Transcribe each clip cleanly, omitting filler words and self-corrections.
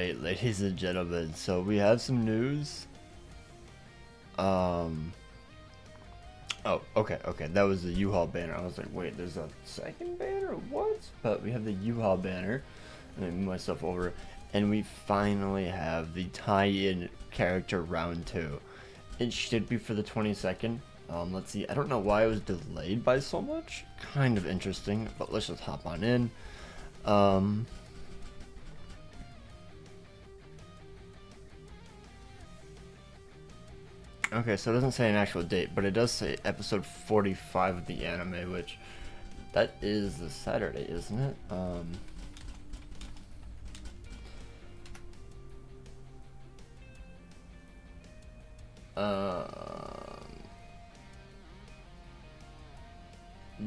right, ladies and gentlemen. So we have some news. Oh, okay. That was the U-Haul banner. I was like, wait, there's a second banner? What? But we have the U-Haul banner. Let me move myself over. And we finally have the tie-in character round 2. It should be for the 22nd. Let's see. I don't know why it was delayed by so much. Kind of interesting, but let's just hop on in. Okay, so it doesn't say an actual date, but it does say episode 45 of the anime, which that is the Saturday, isn't it?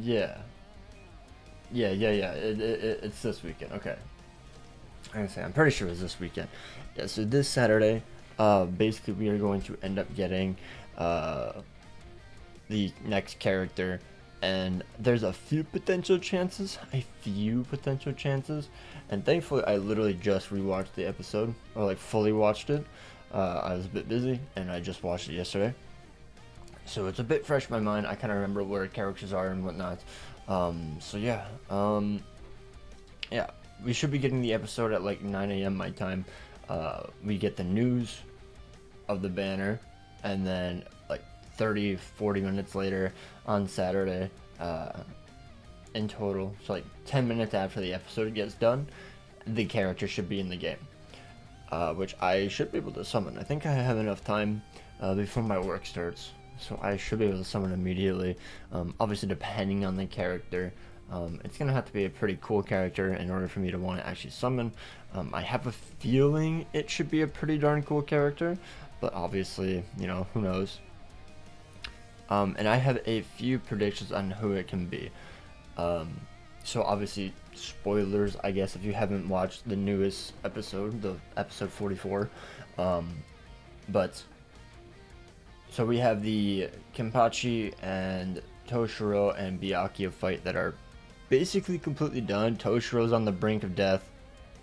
Yeah. It's this weekend. Okay. I'm pretty sure it's this weekend. Yeah, so this Saturday, basically we are going to end up getting the next character, and there's a few potential chances, and thankfully I literally just rewatched the episode, or like fully watched it. I was a bit busy, and I just watched it yesterday, so it's a bit fresh in my mind. I kind of remember where characters are and whatnot. So yeah, yeah, we should be getting the episode at like 9 a.m. my time. We get the news of the banner, and then like 30-40 minutes later on Saturday, in total, so like 10 minutes after the episode gets done, the character should be in the game, which I should be able to summon. I think I have enough time before my work starts, so I should be able to summon immediately. Obviously, depending on the character, it's gonna have to be a pretty cool character in order for me to want to actually summon. I have a feeling it should be a pretty darn cool character, but obviously, you know, who knows. And I have a few predictions on who it can be. So obviously, spoilers, I guess, if you haven't watched the newest episode, the episode 44. But so we have the Kenpachi and Toshiro and Byakuya fight that are basically completely done. Toshiro's on the brink of death.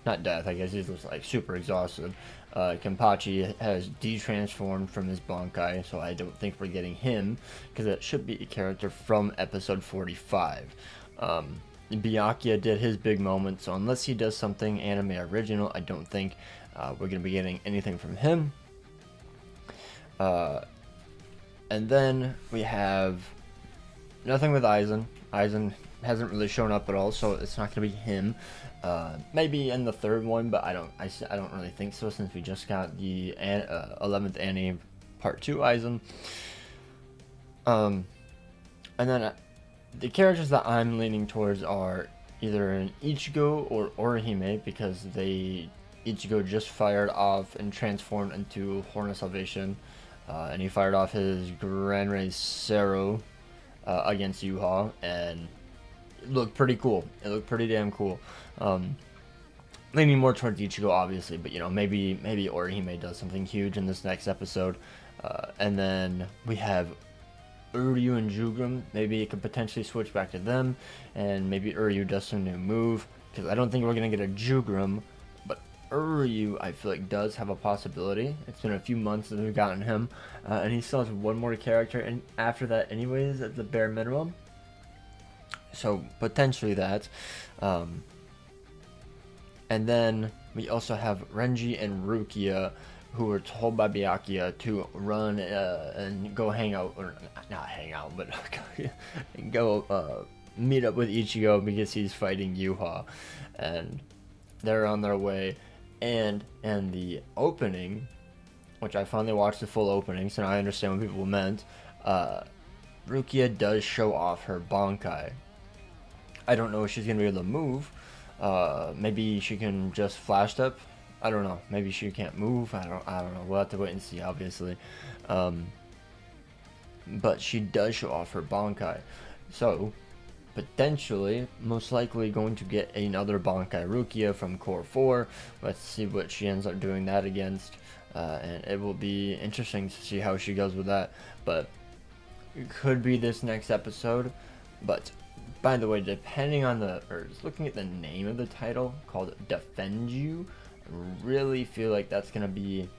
Not death, I guess he's just like super exhausted. Kenpachi has de-transformed from his Bankai, so I don't think we're getting him, because that should be a character from episode 45. Byakuya did his big moment, so unless he does something anime original, I don't think we're going to be getting anything from him. And then we have nothing with Aizen. Aizen hasn't really shown up at all, so it's not going to be him. Maybe in the third one, but I don't really think so, since we just got the 11th anime part 2 Aizen. And then the characters that I'm leaning towards are either an Ichigo or Orihime, because Ichigo just fired off and transformed into Horn of Salvation, and he fired off his Gran Rey Zero against U-Haul, and it looked pretty cool. It looked pretty damn cool. Leaning more towards Ichigo, obviously, but you know, maybe Orihime does something huge in this next episode. And then we have Uryu and Jugrum. Maybe it could potentially switch back to them, and maybe Uryu does some new move, because I don't think we're gonna get a Jugrum, but Uryu, I feel like, does have a possibility. It's been a few months since we've gotten him, and he still has one more character, and after that, anyways, at the bare minimum. So potentially that. And then we also have Renji and Rukia, who were told by Byakuya to run and go hang out, or not hang out, but go meet up with Ichigo, because he's fighting Yuha, and they're on their way. And the opening, which I finally watched the full opening, so now I understand what people meant, Rukia does show off her Bankai. I don't know if she's gonna be able to move. Maybe she can just flash step. I don't know. Maybe she can't move. I don't know. We'll have to wait and see, obviously. But she does show off her Bankai. So, potentially, most likely going to get another Bankai Rukia from Core 4. Let's see what she ends up doing that against. And it will be interesting to see how she goes with that. But it could be this next episode. But by the way, depending on just looking at the name of the title, called Defend You, I really feel like that's gonna be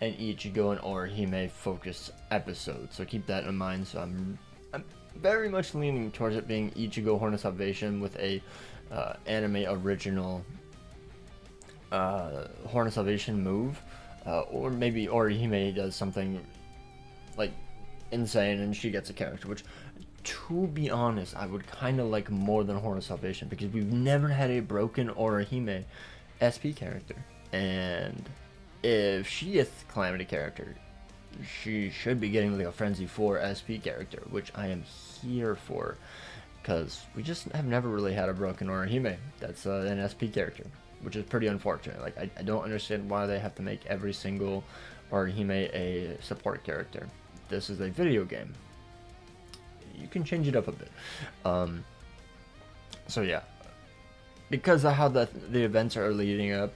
an Ichigo and Orihime focused episode, so keep that in mind. So I'm very much leaning towards it being Ichigo Horn of Salvation with a anime original Horn of Salvation move, or maybe Orihime does something like insane and she gets a character, which, to be honest, I would kind of like more than Horn of Salvation, because we've never had a broken Orihime SP character, and if she gets Calamity character, she should be getting like a Frenzy 4 SP character, which I am here for, because we just have never really had a broken Orihime that's an SP character, which is pretty unfortunate. Like, I don't understand why they have to make every single Orihime a support character. This is a video game. You can change it up a bit. So yeah, because of how the events are leading up,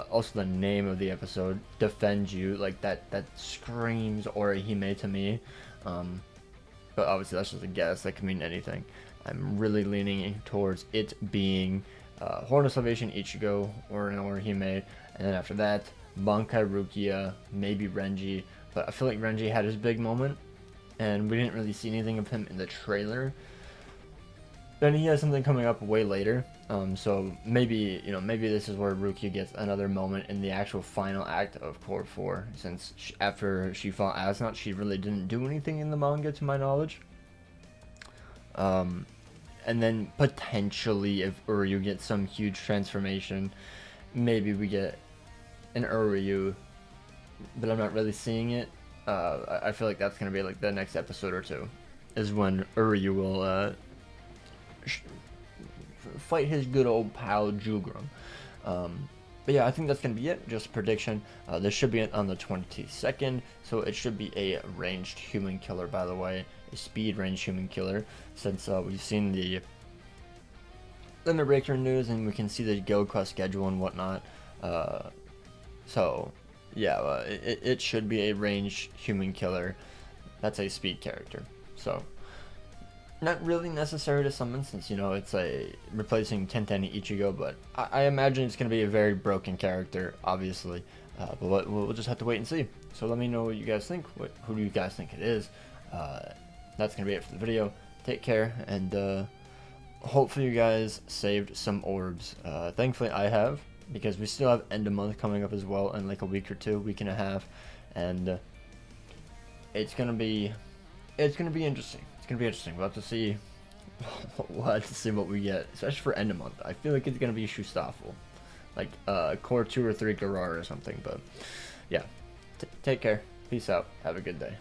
also the name of the episode, Defend You, like that screams Orihime to me. But obviously that's just a guess, that could mean anything. I'm really leaning towards it being Horn of Salvation Ichigo or an Orihime, and then after that Bankai Rukia, maybe Renji, but I feel like Renji had his big moment and we didn't really see anything of him in the trailer. Then he has something coming up way later, so maybe, maybe this is where Rukia gets another moment in the actual final act of Core 4, since after she fought Asnot, she really didn't do anything in the manga to my knowledge. And then potentially if Uryu gets some huge transformation, maybe we get an Uryu, but I'm not really seeing it. I feel like that's going to be like the next episode or two, is when Uryu will fight his good old pal Jugram. But yeah, I think that's going to be it. Just a prediction. This should be on the 22nd, so it should be a ranged human killer, by the way. A speed ranged human killer, since we've seen the Limit Breaker news and we can see the guild quest schedule and whatnot. So yeah, it should be a ranged human killer that's a speed character. So not really necessary to summon, since it's a replacing Tenten Ichigo, but I imagine it's going to be a very broken character, obviously. But we'll just have to wait and see. So let me know what you guys think. Who do you guys think it is? That's going to be it for the video. Take care, and hopefully you guys saved some orbs. Thankfully I have, because we still have end of month coming up as well in like a week or two, week and a half, and it's gonna be interesting. It's gonna be interesting. We'll have to see. We'll have to see what we get, especially for end of month. I feel like it's gonna be Shustaffel, like core 2 or 3 Garara or something. But yeah, take care. Peace out. Have a good day.